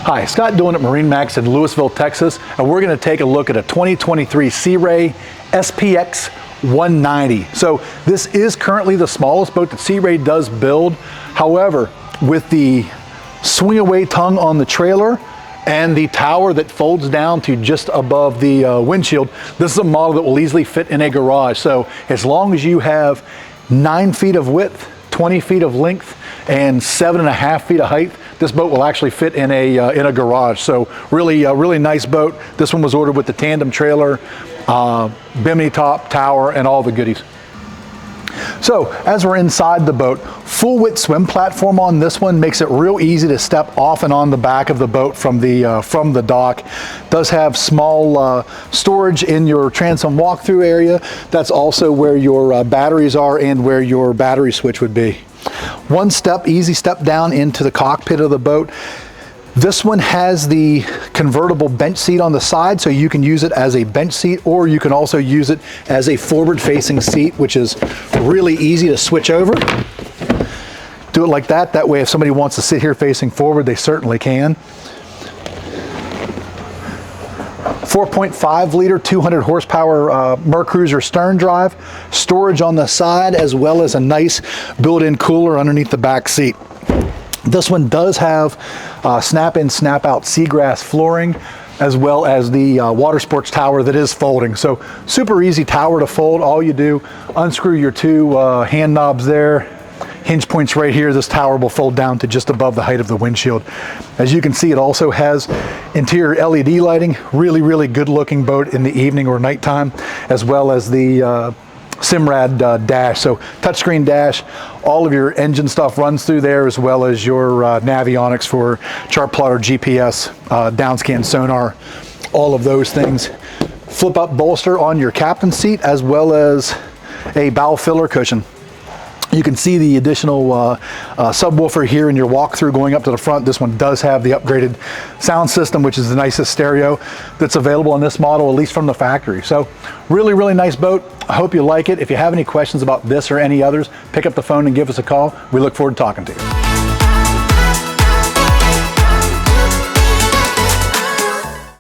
Hi, Scott Doolan at MarineMax in Lewisville, Texas, and we're going to take a look at a 2023 Sea Ray SPX 190. So this is currently the smallest boat that Sea Ray does build. However, with the swing away tongue on the trailer and the tower that folds down to just above the windshield, this is a model that will easily fit in a garage. So as long as you have 9 feet of width, 20 feet of length, and 7.5 feet of height, this boat will actually fit in a garage. So really nice boat. This one was ordered with the tandem trailer, bimini top, tower, and all the goodies. So as we're inside the boat, full width swim platform on this one makes it real easy to step off and on the back of the boat from the dock. Does have small storage in your transom walkthrough area. That's also where your batteries are and where your battery switch would be. One step, easy step down into the cockpit of the boat. This one has the convertible bench seat on the side, so you can use it as a bench seat, or you can also use it as a forward-facing seat, which is really easy to switch over. Do it like that. That way, if somebody wants to sit here facing forward, they certainly can. 4.5 liter, 200 horsepower Mercruiser stern drive, storage on the side, as well as a nice built-in cooler underneath the back seat. This one does have snap-in, snap-out seagrass flooring, as well as the water sports tower that is folding. So super easy tower to fold. All you do, unscrew your two hand knobs there, hinge points right here. This tower will fold down to just above the height of the windshield. As you can see, it also has interior LED lighting. Really good looking boat in the evening or nighttime, as well as the Simrad dash. So touchscreen dash, all of your engine stuff runs through there, as well as your navionics for chart plotter, GPS, downscan sonar, all of those things. Flip up bolster on your captain's seat, as well as a bow filler cushion. You can see the additional subwoofer here in your walkthrough going up to the front. This one does have the upgraded sound system, which is the nicest stereo that's available on this model, at least from the factory. So really nice boat. I hope you like it. If you have any questions about this or any others, pick up the phone and give us a call. We look forward to talking to you.